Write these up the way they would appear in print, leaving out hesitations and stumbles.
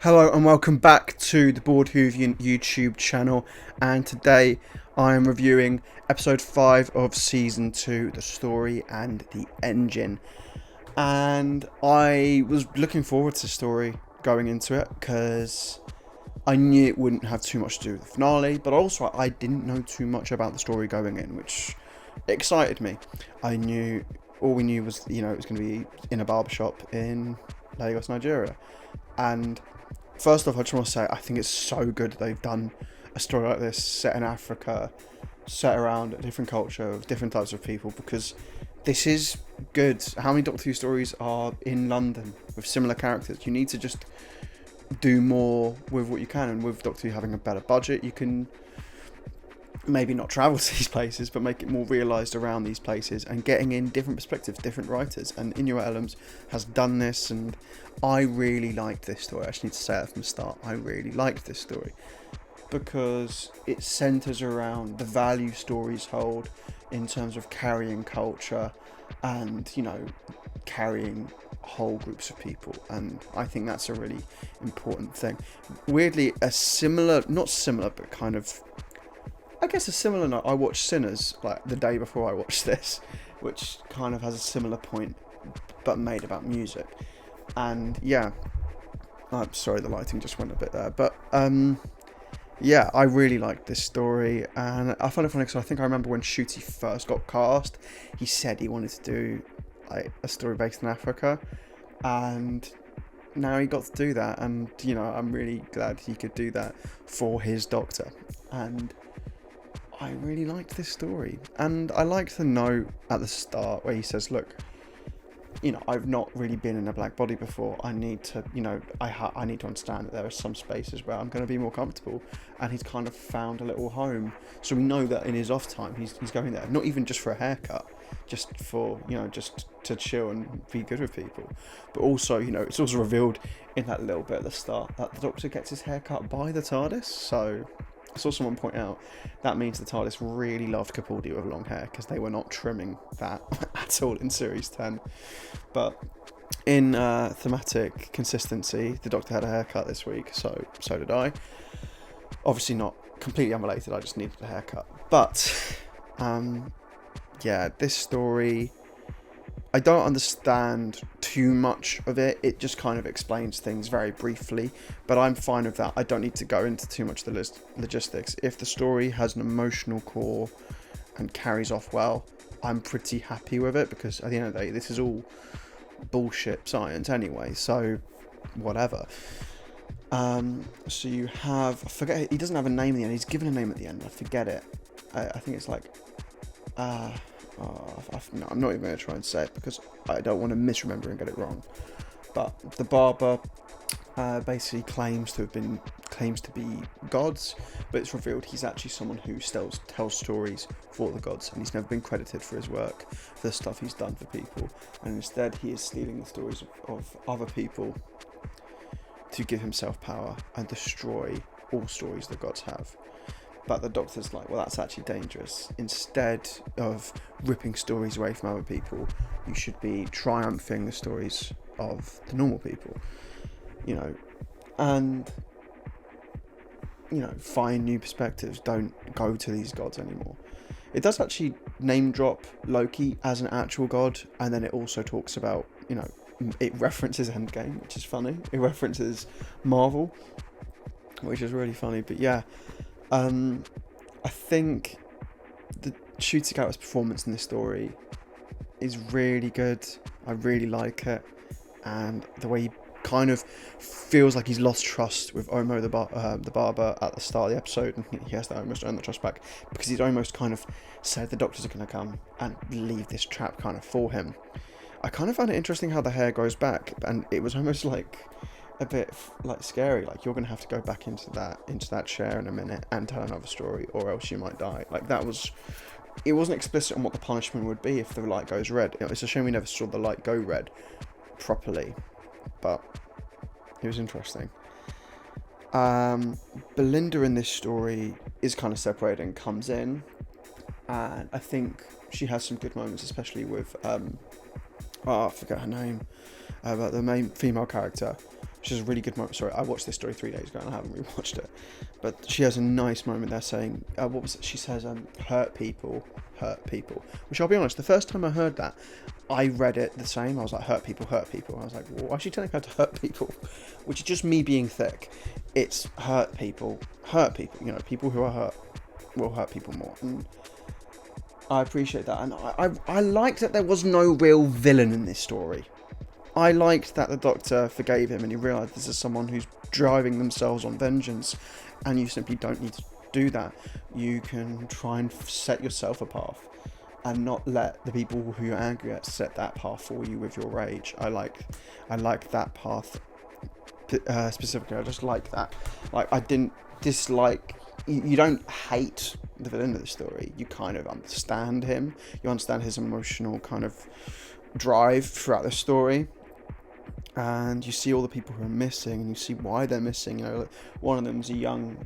Hello and welcome back to the Board Hoovian YouTube channel, and today I am reviewing episode 5 of season 2, The Story and the Engine. And I was looking forward to the story going into it because I knew it wouldn't have too much to do with the finale, but also I didn't know too much about the story going in, which excited me. All we knew was, it was going to be in a barbershop in Lagos, Nigeria. And first off, I just want to say I think it's so good that they've done a story like this set in Africa, set around a different culture with different types of people, because this is good. How many Doctor Who stories are in London with similar characters? You need to just do more with what you can, and with Doctor Who having a better budget, you can maybe not travel to these places, but make it more realised around these places and getting in different perspectives, different writers. And Inuit Elms has done this, and I really liked this story. I actually need to say that from the start. I really liked this story because it centres around the value stories hold in terms of carrying culture and, carrying whole groups of people, and I think that's a really important thing. Weirdly, not similar, but kind of, I guess a similar note, I watched Sinners like the day before I watched this, which kind of has a similar point, but made about music. And yeah, I'm sorry, the lighting just went a bit there, but yeah, I really liked this story, and I find it funny because I think I remember when Shooty first got cast, he said he wanted to do like a story based in Africa, and now he got to do that, and I'm really glad he could do that for his Doctor. And I really liked this story, and I liked the note at the start where he says, look, I've not really been in a black body before. I need to, I need to understand that there are some spaces where I'm going to be more comfortable, and he's kind of found a little home. So we know that in his off time, he's going there, not even just for a haircut, just for, just to chill and be good with people. But also, it's also revealed in that little bit at the start that the Doctor gets his haircut by the TARDIS, so I saw someone point out that means the TARDIS really loved Capaldi with long hair, because they were not trimming that at all in Series 10. But in thematic consistency, the Doctor had a haircut this week, so did I. Obviously not completely unrelated, I just needed a haircut. But, yeah, this story, I don't understand too much of it. It just kind of explains things very briefly, but I'm fine with that. I don't need to go into too much of the logistics. If the story has an emotional core and carries off well, I'm pretty happy with it, because at the end of the day, this is all bullshit science anyway, so whatever. So you have, I forget, he doesn't have a name at the end. He's given a name at the end, I forget it. I think it's like, no, I'm not even going to try and say it because I don't want to misremember and get it wrong. But the barber basically claims to be gods, but it's revealed he's actually someone who tells stories for the gods, and he's never been credited for his work, for the stuff he's done for people, and instead he is stealing the stories of other people to give himself power and destroy all stories the gods have. But the Doctor's like, well, that's actually dangerous. Instead of ripping stories away from other people, you should be triumphing the stories of the normal people, and, find new perspectives. Don't go to these gods anymore. It does actually name drop Loki as an actual god, and then it also talks about, it references Endgame, which is funny. It references Marvel, which is really funny. But yeah, I think the Shooty Character's performance in this story is really good. I really like it, and the way he kind of feels like he's lost trust with Omo the barber at the start of the episode, and he has to almost earn the trust back, because he's almost kind of said the Doctors are going to come and leave this trap kind of for him. I kind of found it interesting how the hair grows back, and it was almost like a bit like scary, like you're gonna have to go back into that chair in a minute and tell another story, or else you might die. Like, it wasn't explicit on what the punishment would be if the light goes red. It's a shame we never saw the light go red properly, but it was interesting. Belinda in this story is kind of separated and comes in, and I think she has some good moments, especially with I forget her name, but the main female character, which is a really good moment. Sorry, I watched this story 3 days ago and I haven't rewatched it, but she has a nice moment there saying, what was it? She says, hurt people, which I'll be honest, the first time I heard that, I read it the same. I was like, hurt people. I was like, well, why is she telling her to hurt people? Which is just me being thick. It's hurt people. You know, people who are hurt will hurt people more. And I appreciate that. And I liked that there was no real villain in this story. I liked that the Doctor forgave him and he realised this is someone who's driving themselves on vengeance, and you simply don't need to do that. You can try and set yourself a path and not let the people who you're angry at set that path for you with your rage. I like that path specifically. I just like that. Like, I didn't dislike. You don't hate the villain of the story. You kind of understand him. You understand his emotional kind of drive throughout the story, and you see all the people who are missing, and you see why they're missing. You know, one of them's a young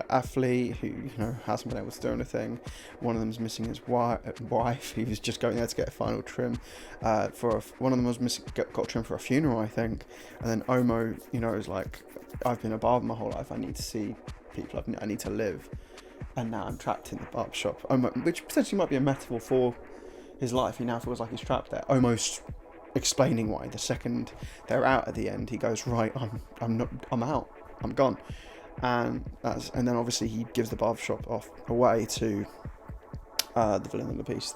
athlete who, you know, hasn't been able to do anything. One of them's missing his wife. He was just going there to get a final trim one of them was missing, got trim for a funeral, I think. And then Omo, you know, is like, I've been a barber my whole life. I need to see people. I need to live, and now I'm trapped in the barber shop. Which potentially might be a metaphor for his life. He now feels like he's trapped there, almost explaining why the second they're out at the end, he goes, right, I'm out, I'm gone. And then obviously he gives the barbershop away to the villain of the piece.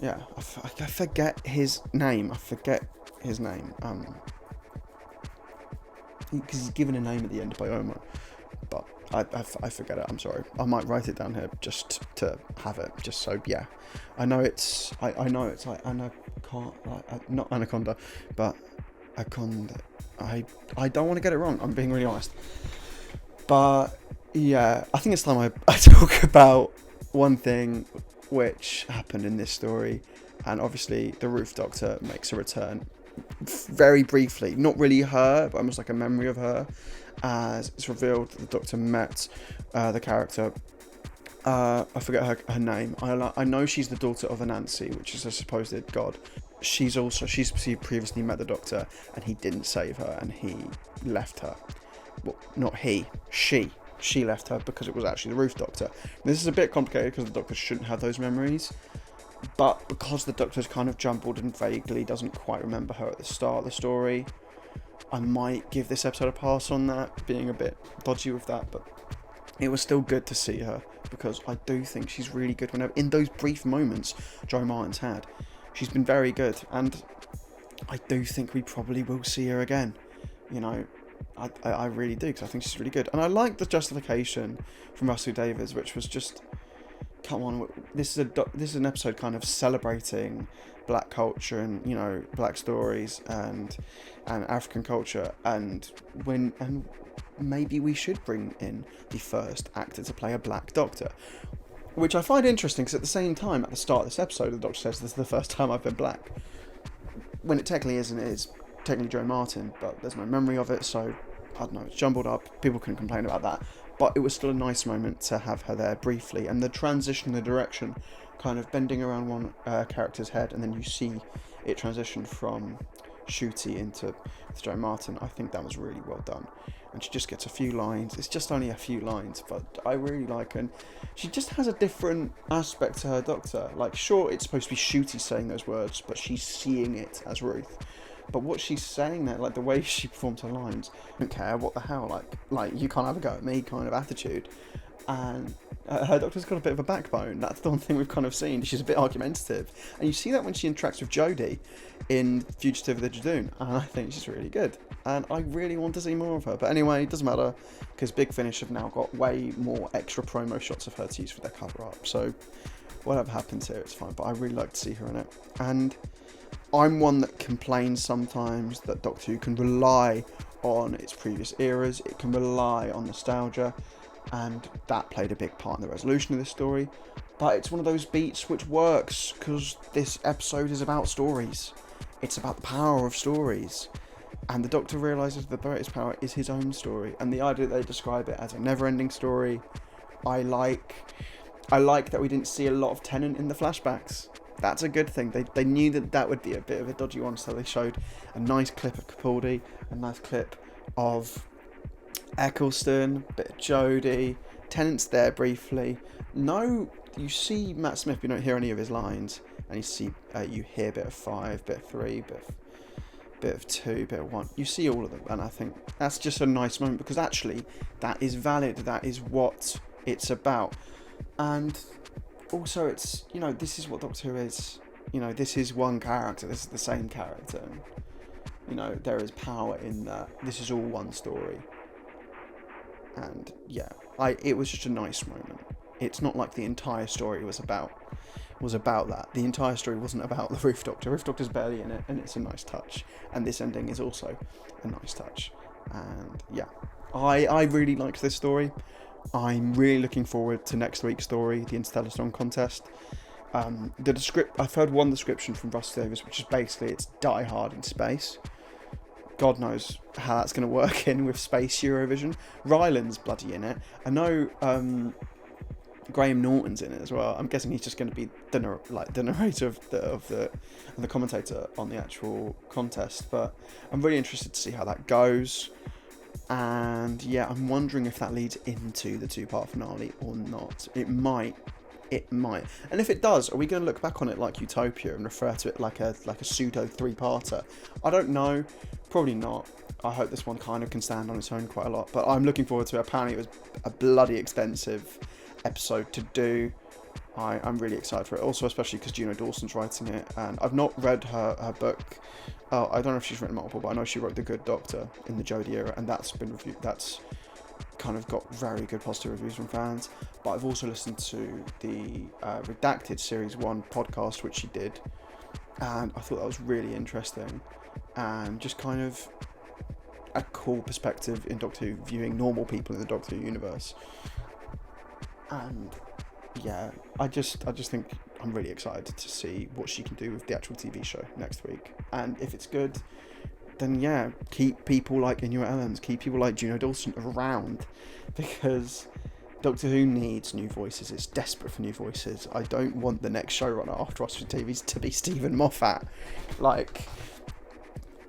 I forget his name. Because he's given a name at the end by Omo, but I forget it. I'm sorry. I might write it down here just to have it. Just so, yeah. I know it's like not Anaconda, but Aconda. I don't want to get it wrong. I'm being really honest. But yeah, I think it's time I talk about one thing which happened in this story, and obviously the Roof Doctor makes a return. Very briefly, not really her, but almost like a memory of her, as it's revealed that the Doctor met the character. I forget her name. I know she's the daughter of Anansi, which is a supposed god. She's previously met the Doctor, and he didn't save her, and he left her. Well, not he, she. She left her because it was actually the Roof Doctor. This is a bit complicated because the Doctor shouldn't have those memories. But because the Doctor's kind of jumbled and vaguely doesn't quite remember her at the start of the story, I might give this episode a pass on that, being a bit dodgy with that, but it was still good to see her, because I do think she's really good whenever, in those brief moments Jo Martin's had. She's been very good, and I do think we probably will see her again. You know, I really do, because I think she's really good. And I like the justification from Russell Davies, which was just, come on, this is an episode kind of celebrating black culture and, you know, black stories and African culture, and maybe we should bring in the first actor to play a black Doctor, which I find interesting, because at the same time, at the start of this episode, the Doctor says this is the first time I've been black, when it technically isn't. It is technically Jo Martin, but there's no memory of it, so I don't know, it's jumbled up. People can complain about that, but it was still a nice moment to have her there briefly, and the transition, the direction, kind of bending around one character's head, and then you see it transition from Ncuti into Jo Martin. I think that was really well done, and she just gets a few lines. It's just only a few lines, but I really like her, and she just has a different aspect to her Doctor. Like, sure, it's supposed to be Ncuti saying those words, but she's seeing it as Ruth. But what she's saying there, like the way she performs her lines, I don't care, what the hell, like you can't have a go at me kind of attitude. And her Doctor's got a bit of a backbone. That's the one thing we've kind of seen. She's a bit argumentative, and you see that when she interacts with Jodie in Fugitive of the Jadoon, and I think she's really good, and I really want to see more of her. But anyway, it doesn't matter, because Big Finish have now got way more extra promo shots of her to use for their cover art, so whatever happens here, it's fine. But I really like to see her in it, and I'm one that complains sometimes that Doctor Who can rely on its previous eras, it can rely on nostalgia, and that played a big part in the resolution of this story. But it's one of those beats which works, because this episode is about stories. It's about the power of stories, and the Doctor realises the greatest power is his own story, and the idea that they describe it as a never-ending story, I like that we didn't see a lot of Tennant in the flashbacks. That's a good thing. They knew that would be a bit of a dodgy one, so they showed a nice clip of Capaldi, a nice clip of Eccleston, a bit of Jodie, Tennant's there briefly. No, you see Matt Smith, you don't hear any of his lines, and you hear a bit of 5, bit of 3, bit of 2, bit of 1. You see all of them, and I think that's just a nice moment, because actually that is valid. That is what it's about. And also, it's, this is what Doctor Who is. This is one character. This is the same character. And, there is power in that. This is all one story. And yeah, it was just a nice moment. It's not like the entire story was about that. The entire story wasn't about the Roof Doctor. Roof Doctor's barely in it, and it's a nice touch. And this ending is also a nice touch. And yeah, I really liked this story. I'm really looking forward to next week's story, the Interstellar Song Contest. I've heard one description from Russ Davis, which is basically it's Die Hard in space. God knows how that's going to work in with Space Eurovision. Ryland's bloody in it. I know Graham Norton's in it as well. I'm guessing he's just going to be the narrator of the commentator on the actual contest. But I'm really interested to see how that goes. And yeah, I'm wondering if that leads into the 2-part finale or not. It might. And if it does, are we going to look back on it like Utopia and refer to it like a pseudo 3-parter? I don't know. Probably not. I hope this one kind of can stand on its own quite a lot. But I'm looking forward to it. Apparently it was a bloody expensive episode to do. I'm really excited for it. Also, especially because Juno Dawson's writing it. And I've not read her book. Oh, I don't know if she's written multiple, but I know she wrote The Good Doctor in the Jodie era. And that's been reviewed. That's kind of got very good positive reviews from fans. But I've also listened to the Redacted Series 1 podcast, which she did. And I thought that was really interesting. And just kind of a cool perspective in Doctor Who, viewing normal people in the Doctor Who universe. And yeah, I just think I'm really excited to see what she can do with the actual TV show next week. And if it's good, then yeah, keep people like Inuit Ellens, keep people like Juno Dawson around, because Doctor Who needs new voices. It's desperate for new voices. I don't want the next showrunner after Oxford TV to be Stephen Moffat.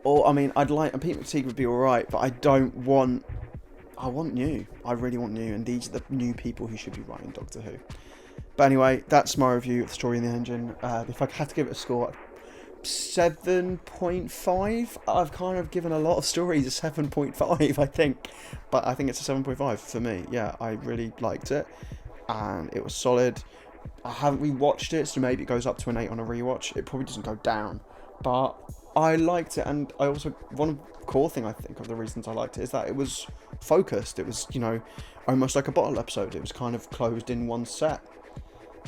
And Pete McTeague would be alright, but I want new. I really want new, and these are the new people who should be writing Doctor Who. But anyway, that's my review of The Story in the Engine. If I had to give it a score, 7.5. I've kind of given a lot of stories a 7.5, I think. But I think it's a 7.5 for me. Yeah, I really liked it, and it was solid. I haven't rewatched it, so maybe it goes up to an 8 on a rewatch. It probably doesn't go down, but I liked it. And I also, one core thing I think of the reasons I liked it is that it was focused. It was, almost like a bottle episode. It was kind of closed in one set,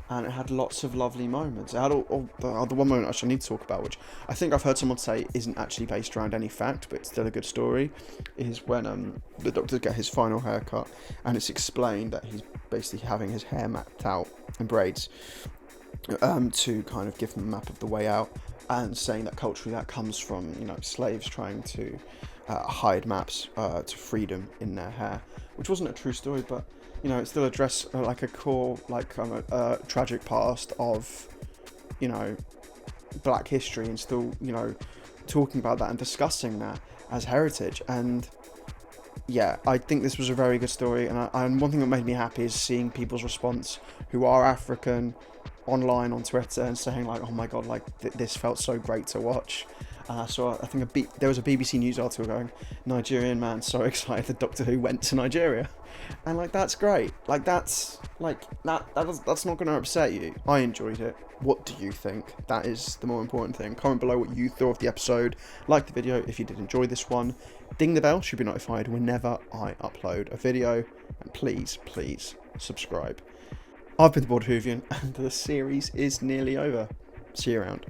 and it had lots of lovely moments. It had the one moment I need to talk about, which I think I've heard someone say isn't actually based around any fact, but it's still a good story, is when the Doctor gets his final haircut, and it's explained that he's basically having his hair mapped out in braids to kind of give him a map of the way out, and saying that culturally that comes from slaves trying to hide maps to freedom in their hair, which wasn't a true story, but it still addressed like a core, tragic past of black history, and still talking about that and discussing that as heritage. And yeah, I think this was a very good story, and one thing that made me happy is seeing people's response who are African online on Twitter and saying like, oh my god, this felt so great to watch. So I think there was a BBC News article going, Nigerian man so excited that Doctor Who went to Nigeria, and that's great. That's not going to upset you. I enjoyed it. What do you think? That is the more important thing. Comment below what you thought of the episode. Like the video if you did enjoy this one. Ding the bell, should be notified whenever I upload a video, and please subscribe. I've been the Bored Whovian, and the series is nearly over. See you around.